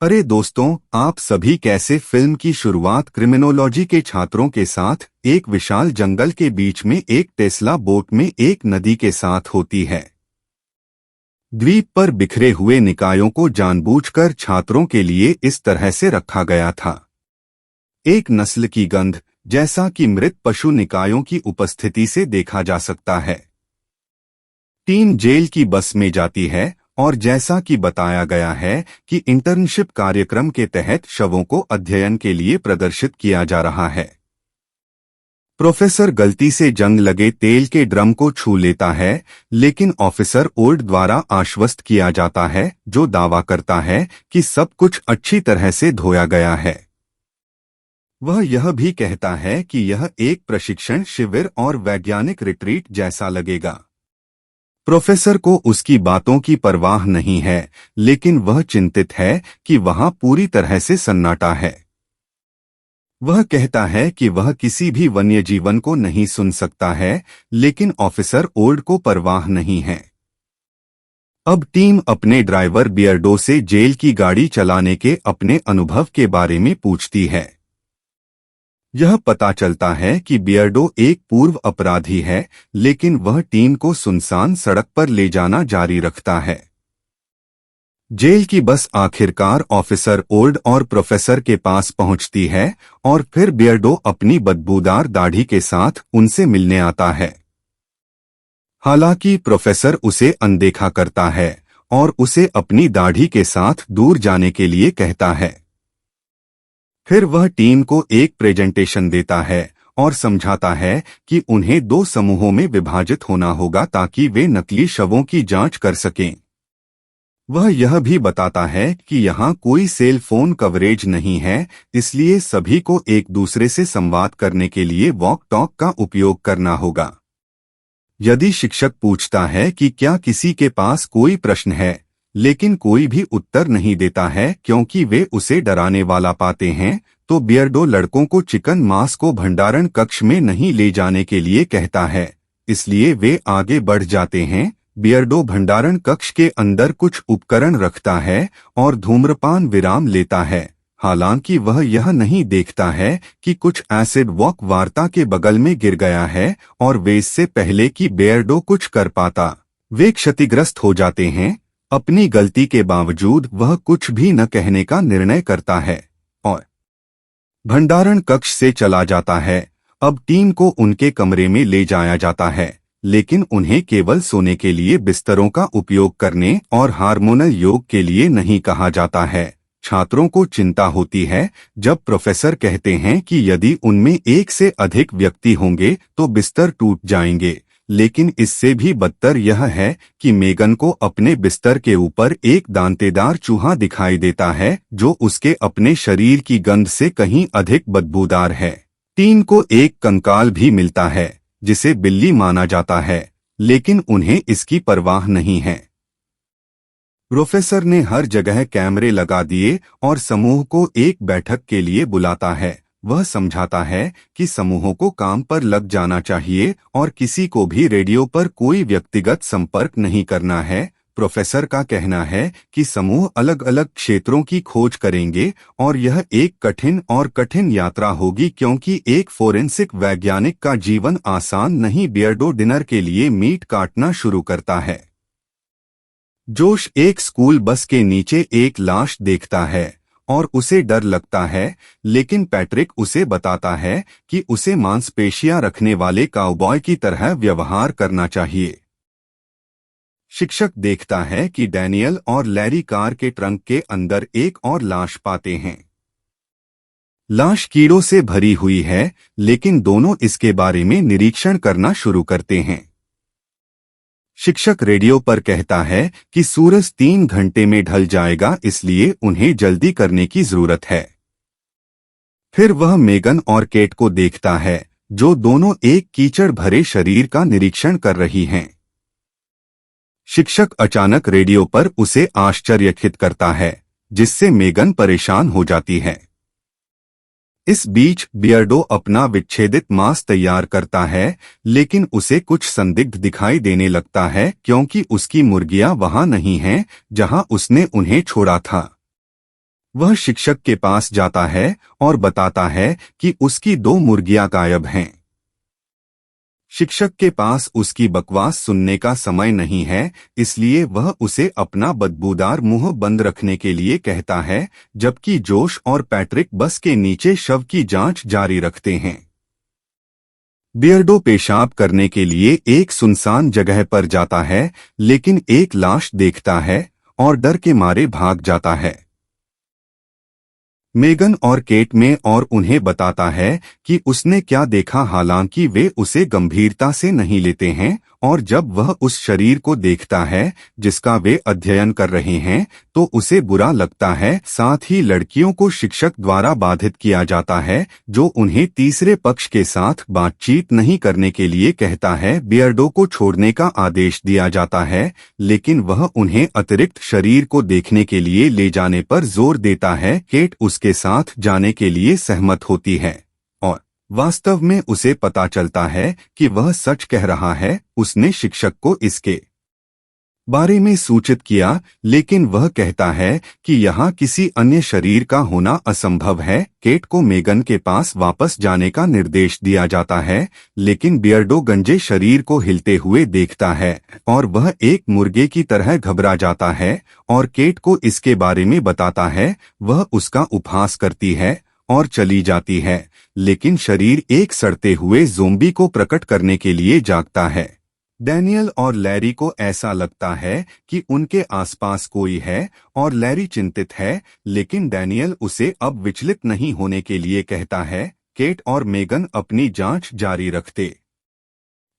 अरे दोस्तों, आप सभी कैसे? फिल्म की शुरुआत क्रिमिनोलॉजी के छात्रों के साथ एक विशाल जंगल के बीच में एक टेस्ला बोट में एक नदी के साथ होती है। द्वीप पर बिखरे हुए निकायों को जानबूझकर छात्रों के लिए इस तरह से रखा गया था। एक नस्ल की गंध, जैसा कि मृत पशु निकायों की उपस्थिति से देखा जा सकता है। टीम जेल की बस में जाती है और जैसा कि बताया गया है कि इंटर्नशिप कार्यक्रम के तहत शवों को अध्ययन के लिए प्रदर्शित किया जा रहा है। प्रोफेसर गलती से जंग लगे तेल के ड्रम को छू लेता है, लेकिन ऑफिसर ओल्ड द्वारा आश्वस्त किया जाता है, जो दावा करता है कि सब कुछ अच्छी तरह से धोया गया है। वह यह भी कहता है कि यह एक प्रशिक्षण शिविर और वैज्ञानिक रिट्रीट जैसा लगेगा। प्रोफेसर को उसकी बातों की परवाह नहीं है, लेकिन वह चिंतित है कि वहां पूरी तरह से सन्नाटा है। वह कहता है कि वह किसी भी वन्य जीवन को नहीं सुन सकता है, लेकिन ऑफिसर ओल्ड को परवाह नहीं है। अब टीम अपने ड्राइवर बियर्डो से जेल की गाड़ी चलाने के अपने अनुभव के बारे में पूछती है। यह पता चलता है कि बियर्डो एक पूर्व अपराधी है, लेकिन वह टीम को सुनसान सड़क पर ले जाना जारी रखता है। जेल की बस आखिरकार ऑफिसर ओल्ड और प्रोफेसर के पास पहुंचती है और फिर बियर्डो अपनी बदबूदार दाढ़ी के साथ उनसे मिलने आता है। हालांकि प्रोफेसर उसे अनदेखा करता है और उसे अपनी दाढ़ी के साथ दूर जाने के लिए कहता है। फिर वह टीम को एक प्रेजेंटेशन देता है और समझाता है कि उन्हें दो समूहों में विभाजित होना होगा ताकि वे नकली शवों की जांच कर सकें। वह यह भी बताता है कि यहाँ कोई सेल फोन कवरेज नहीं है, इसलिए सभी को एक दूसरे से संवाद करने के लिए वॉक टॉक का उपयोग करना होगा। यदि शिक्षक पूछता है कि क्या किसी के पास कोई प्रश्न है, लेकिन कोई भी उत्तर नहीं देता है क्योंकि वे उसे डराने वाला पाते हैं, तो बियर्डो लड़कों को चिकन मांस को भंडारण कक्ष में नहीं ले जाने के लिए कहता है, इसलिए वे आगे बढ़ जाते हैं। बियर्डो भंडारण कक्ष के अंदर कुछ उपकरण रखता है और धूम्रपान विराम लेता है, हालांकि वह यह नहीं देखता है कि कुछ एसिड वॉक वार्ता के बगल में गिर गया है और वे इससे पहले कि बियर्डो कुछ कर पाता, वे क्षतिग्रस्त हो जाते हैं। अपनी गलती के बावजूद वह कुछ भी न कहने का निर्णय करता है और भंडारण कक्ष से चला जाता है। अब टीम को उनके कमरे में ले जाया जाता है, लेकिन उन्हें केवल सोने के लिए बिस्तरों का उपयोग करने और हार्मोनल योग के लिए नहीं कहा जाता है। छात्रों को चिंता होती है जब प्रोफेसर कहते हैं कि यदि उनमें एक से अधिक व्यक्ति होंगे तो बिस्तर टूट जाएंगे, लेकिन इससे भी बदतर यह है कि मेगन को अपने बिस्तर के ऊपर एक दांतेदार चूहा दिखाई देता है जो उसके अपने शरीर की गंध से कहीं अधिक बदबूदार है। टीम को एक कंकाल भी मिलता है जिसे बिल्ली माना जाता है, लेकिन उन्हें इसकी परवाह नहीं है। प्रोफेसर ने हर जगह कैमरे लगा दिए और समूह को एक बैठक के लिए बुलाता है। वह समझाता है कि समूहों को काम पर लग जाना चाहिए और किसी को भी रेडियो पर कोई व्यक्तिगत संपर्क नहीं करना है। प्रोफेसर का कहना है कि समूह अलग अलग क्षेत्रों की खोज करेंगे और यह एक कठिन यात्रा होगी क्योंकि एक फोरेंसिक वैज्ञानिक का जीवन आसान नहीं। बियर्डो डिनर के लिए मीट काटना शुरू करता है। जोश एक स्कूल बस के नीचे एक लाश देखता है और उसे डर लगता है, लेकिन पैट्रिक उसे बताता है कि उसे मांसपेशियां रखने वाले काउबॉय की तरह व्यवहार करना चाहिए। शिक्षक देखता है कि डैनियल और लैरी कार के ट्रंक के अंदर एक और लाश पाते हैं। लाश कीड़ों से भरी हुई है, लेकिन दोनों इसके बारे में निरीक्षण करना शुरू करते हैं। शिक्षक रेडियो पर कहता है कि सूरज 3 घंटे में ढल जाएगा, इसलिए उन्हें जल्दी करने की जरूरत है। फिर वह मेगन और केट को देखता है जो दोनों एक कीचड़ भरे शरीर का निरीक्षण कर रही हैं। शिक्षक अचानक रेडियो पर उसे आश्चर्यचकित करता है, जिससे मेगन परेशान हो जाती है। इस बीच बियर्डो अपना विच्छेदित मांस तैयार करता है, लेकिन उसे कुछ संदिग्ध दिखाई देने लगता है क्योंकि उसकी मुर्गियां वहां नहीं हैं जहां उसने उन्हें छोड़ा था। वह शिक्षक के पास जाता है और बताता है कि उसकी 2 मुर्गियां गायब हैं। शिक्षक के पास उसकी बकवास सुनने का समय नहीं है, इसलिए वह उसे अपना बदबूदार मुंह बंद रखने के लिए कहता है, जबकि जोश और पैट्रिक बस के नीचे शव की जांच जारी रखते हैं। बियर्डो पेशाब करने के लिए एक सुनसान जगह पर जाता है, लेकिन एक लाश देखता है और डर के मारे भाग जाता है। मेगन और केट में और उन्हें बताता है कि उसने क्या देखा, हालांकि वे उसे गंभीरता से नहीं लेते हैं, और जब वह उस शरीर को देखता है जिसका वे अध्ययन कर रहे हैं तो उसे बुरा लगता है। साथ ही लड़कियों को शिक्षक द्वारा बाधित किया जाता है, जो उन्हें तीसरे पक्ष के साथ बातचीत नहीं करने के लिए कहता है। बियर्डो को छोड़ने का आदेश दिया जाता है, लेकिन वह उन्हें अतिरिक्त शरीर को देखने के लिए ले जाने पर जोर देता है। केट उसके साथ जाने के लिए सहमत होती है और वास्तव में उसे पता चलता है कि वह सच कह रहा है। उसने शिक्षक को इसके बारे में सूचित किया, लेकिन वह कहता है कि यहाँ किसी अन्य शरीर का होना असंभव है। केट को मेगन के पास वापस जाने का निर्देश दिया जाता है, लेकिन बियर्डो गंजे शरीर को हिलते हुए देखता है और वह एक मुर्गे की तरह घबरा जाता है और केट को इसके बारे में बताता है। वह उसका उपहास करती है और चली जाती है, लेकिन शरीर एक सड़ते हुए ज़ोंबी को प्रकट करने के लिए जागता है। डैनियल और लैरी को ऐसा लगता है कि उनके आसपास कोई है और लैरी चिंतित है, लेकिन डैनियल उसे अब विचलित नहीं होने के लिए कहता है। केट और मेगन अपनी जांच जारी रखते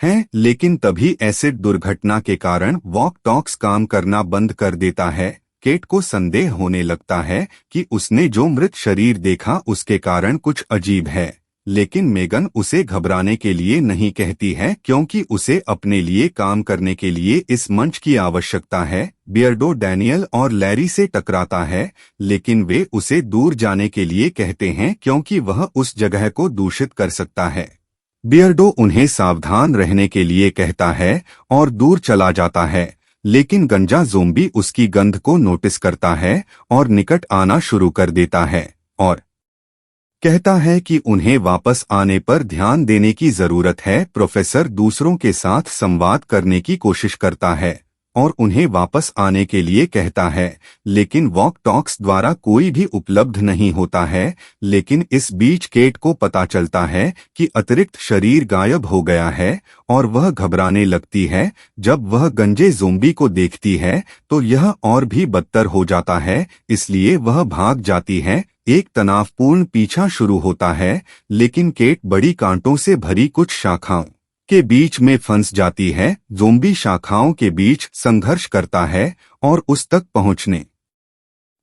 हैं, लेकिन तभी एसिड दुर्घटना के कारण वॉक टॉक्स काम करना बंद कर देता है। केट को संदेह होने लगता है कि उसने जो मृत शरीर देखा उसके कारण कुछ अजीब है, लेकिन मेगन उसे घबराने के लिए नहीं कहती है, क्योंकि उसे अपने लिए काम करने के लिए इस मंच की आवश्यकता है। बियर्डो डैनियल और लैरी से टकराता है, लेकिन वे उसे दूर जाने के लिए कहते हैं क्योंकि वह उस जगह को दूषित कर सकता है। बियर्डो उन्हें सावधान रहने के लिए कहता है और दूर चला जाता है, लेकिन गंजा ज़ोंबी उसकी गंध को नोटिस करता है और निकट आना शुरू कर देता है और कहता है कि उन्हें वापस आने पर ध्यान देने की जरूरत है। प्रोफेसर दूसरों के साथ संवाद करने की कोशिश करता है और उन्हें वापस आने के लिए कहता है, लेकिन वॉक टॉक्स द्वारा कोई भी उपलब्ध नहीं होता है। लेकिन इस बीच केट को पता चलता है कि अतिरिक्त शरीर गायब हो गया है और वह घबराने लगती है। जब वह गंजे ज़ोंबी को देखती है तो यह और भी बदतर हो जाता है, इसलिए वह भाग जाती है। एक तनावपूर्ण पीछा शुरू होता है, लेकिन केट बड़ी कांटों से भरी कुछ शाखाओं के बीच में फंस जाती है। ज़ोंबी शाखाओं के बीच संघर्ष करता है और उस तक पहुंचने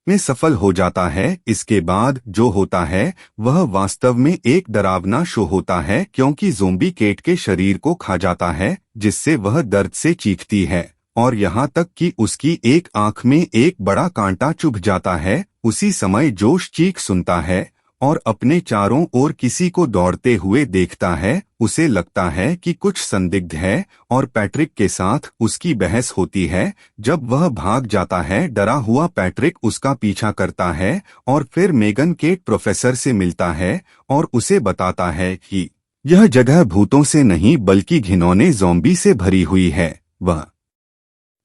में सफल हो जाता है। इसके बाद जो होता है वह वास्तव में एक डरावना शो होता है, क्योंकि ज़ोंबी केट के शरीर को खा जाता है, जिससे वह दर्द से चीखती है और यहाँ तक कि उसकी एक आंख में एक बड़ा कांटा चुभ जाता है। उसी समय जोश चीख सुनता है और अपने चारों ओर किसी को दौड़ते हुए देखता है। उसे लगता है कि कुछ संदिग्ध है और पैट्रिक के साथ उसकी बहस होती है। जब वह भाग जाता है, डरा हुआ पैट्रिक उसका पीछा करता है और फिर मेगन केट प्रोफेसर से मिलता है और उसे बताता है कि यह जगह भूतों से नहीं बल्कि घिनौने ज़ोंबी से भरी हुई है। वह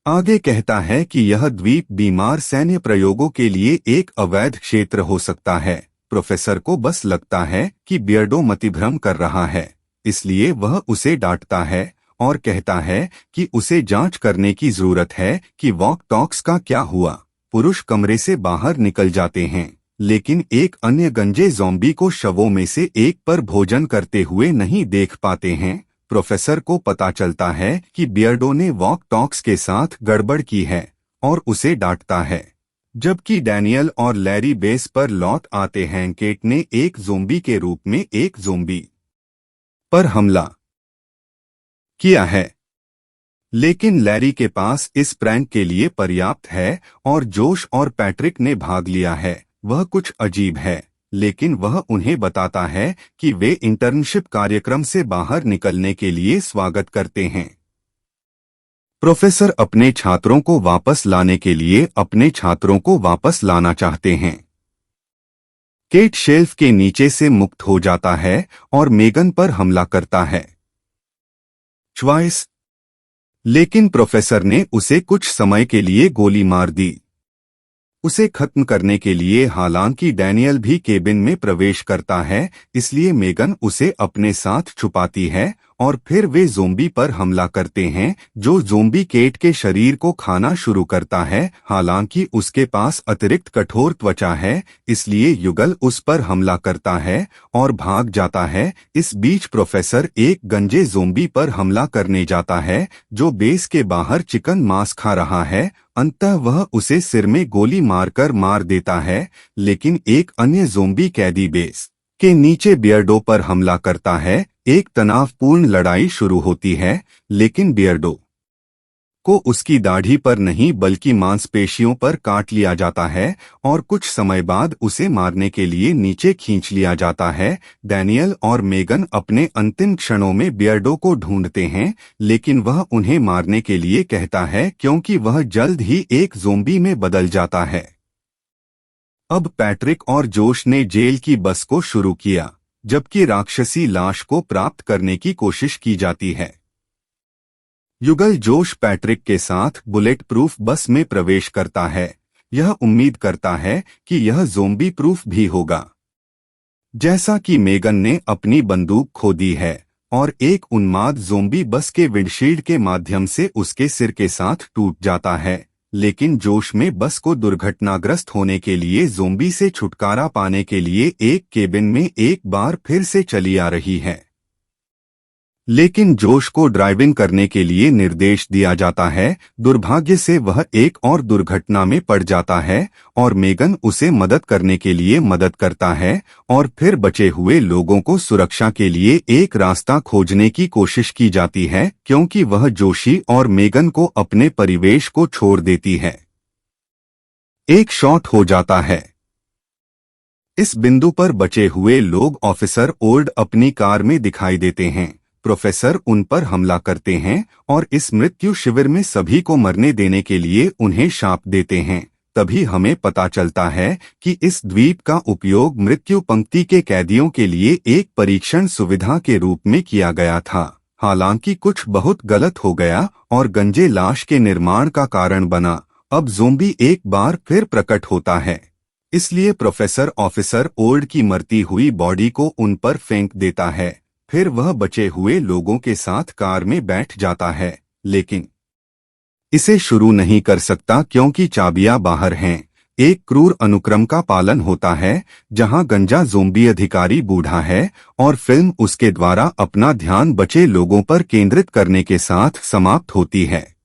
आगे कहता है कि यह द्वीप बीमार सैन्य प्रयोगों के लिए एक अवैध क्षेत्र हो सकता है। प्रोफेसर को बस लगता है कि बियर्डो मतिभ्रम कर रहा है, इसलिए वह उसे डांटता है और कहता है कि उसे जांच करने की जरूरत है कि वॉक टॉक्स का क्या हुआ। पुरुष कमरे से बाहर निकल जाते हैं, लेकिन एक अन्य गंजे ज़ोंबी को शवों में से एक पर भोजन करते हुए नहीं देख पाते हैं। प्रोफेसर को पता चलता है कि बियर्डो ने वॉक टॉक्स के साथ गड़बड़ की है और उसे डांटता है। जबकि डैनियल और लैरी बेस पर लौट आते हैं, केट ने एक ज़ोंबी के रूप में एक ज़ोंबी पर हमला किया है, लेकिन लैरी के पास इस प्रैंक के लिए पर्याप्त है और जोश और पैट्रिक ने भाग लिया है। वह कुछ अजीब है, लेकिन वह उन्हें बताता है कि वे इंटर्नशिप कार्यक्रम से बाहर निकलने के लिए स्वागत करते हैं। प्रोफेसर अपने छात्रों को वापस लाने के लिए अपने छात्रों को वापस लाना चाहते हैं। केट शेल्फ के नीचे से मुक्त हो जाता है और मेगन पर हमला करता है। च्वाइस, लेकिन प्रोफेसर ने उसे कुछ समय के लिए गोली मार दी, उसे खत्म करने के लिए। हालांकि डैनियल भी केबिन में प्रवेश करता है, इसलिए मेगन उसे अपने साथ छुपाती है और फिर वे ज़ोंबी पर हमला करते हैं, जो ज़ोंबी केट के शरीर को खाना शुरू करता है। हालांकि उसके पास अतिरिक्त कठोर त्वचा है, इसलिए युगल उस पर हमला करता है और भाग जाता है। इस बीच प्रोफेसर एक गंजे ज़ोंबी पर हमला करने जाता है, जो बेस के बाहर चिकन मांस खा रहा है। अंततः वह उसे सिर में गोली मारकर मार देता है, लेकिन एक अन्य ज़ोंबी कैदी बेस के नीचे बियर्डो पर हमला करता है। एक तनावपूर्ण लड़ाई शुरू होती है, लेकिन बियर्डो को उसकी दाढ़ी पर नहीं बल्कि मांसपेशियों पर काट लिया जाता है और कुछ समय बाद उसे मारने के लिए नीचे खींच लिया जाता है। डैनियल और मेगन अपने अंतिम क्षणों में बियर्डो को ढूंढते हैं, लेकिन वह उन्हें मारने के लिए कहता है क्योंकि वह जल्द ही एक ज़ोंबी में बदल जाता है। अब पैट्रिक और जोश ने जेल की बस को शुरू किया, जबकि राक्षसी लाश को प्राप्त करने की कोशिश की जाती है। युगल जोश पैट्रिक के साथ बुलेट प्रूफ बस में प्रवेश करता है। यह उम्मीद करता है कि यह ज़ोंबी प्रूफ भी होगा। जैसा कि मेगन ने अपनी बंदूक खो दी है और एक उन्माद ज़ोंबी बस के विंडशील्ड के माध्यम से उसके सिर के साथ टूट जाता है, लेकिन जोश में बस को दुर्घटनाग्रस्त होने के लिए ज़ोंबी से छुटकारा पाने के लिए एक केबिन में एक बार फिर से चली आ रही है। लेकिन जोश को ड्राइविंग करने के लिए निर्देश दिया जाता है। दुर्भाग्य से वह एक और दुर्घटना में पड़ जाता है और मेगन उसे मदद करने के लिए मदद करता है और फिर बचे हुए लोगों को सुरक्षा के लिए एक रास्ता खोजने की कोशिश की जाती है, क्योंकि वह जोशी और मेगन को अपने परिवेश को छोड़ देती है। एक शॉट हो जाता है। इस बिंदु पर बचे हुए लोग ऑफिसर ओल्ड अपनी कार में दिखाई देते हैं। प्रोफेसर उन पर हमला करते हैं और इस मृत्यु शिविर में सभी को मरने देने के लिए उन्हें शाप देते हैं। तभी हमें पता चलता है कि इस द्वीप का उपयोग मृत्यु पंक्ति के कैदियों के लिए एक परीक्षण सुविधा के रूप में किया गया था। हालांकि कुछ बहुत गलत हो गया और गंजे लाश के निर्माण का कारण बना। अब ज़ोंबी एक बार फिर प्रकट होता है, इसलिए प्रोफेसर ऑफिसर ओल्ड की मरती हुई बॉडी को उन पर फेंक देता है। फिर वह बचे हुए लोगों के साथ कार में बैठ जाता है, लेकिन इसे शुरू नहीं कर सकता क्योंकि चाबियां बाहर हैं। एक क्रूर अनुक्रम का पालन होता है जहां गंजा ज़ोंबी अधिकारी बूढ़ा है और फिल्म उसके द्वारा अपना ध्यान बचे लोगों पर केंद्रित करने के साथ समाप्त होती है।